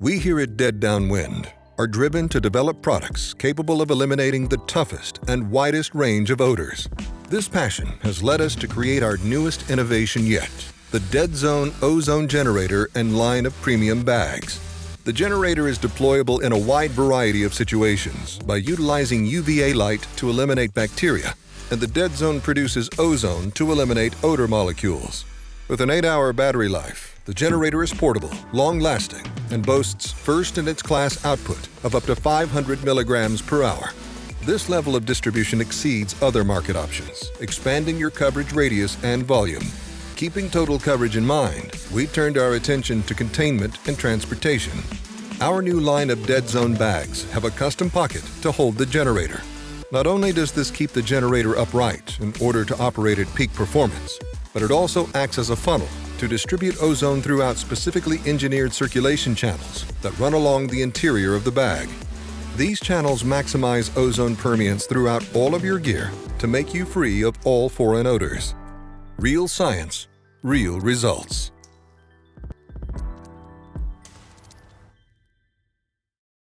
We here at Dead Downwind are driven to develop products capable of eliminating the toughest and widest range of odors. This passion has led us to create our newest innovation yet, the Dead Zone Ozone Generator and line of premium bags. The generator is deployable in a wide variety of situations by utilizing UVA light to eliminate bacteria, and the Dead Zone produces ozone to eliminate odor molecules. With an 8-hour battery life, the generator is portable, long-lasting, and boasts first-in-its-class output of up to 500 milligrams per hour. This level of distribution exceeds other market options, expanding your coverage radius and volume. Keeping total coverage in mind, we turned our attention to containment and transportation. Our new line of Dead Zone bags have a custom pocket to hold the generator. Not only does this keep the generator upright in order to operate at peak performance, but it also acts as a funnel to distribute ozone throughout specifically engineered circulation channels that run along the interior of the bag. These channels maximize ozone permeance throughout all of your gear to make you free of all foreign odors. Real science, real results.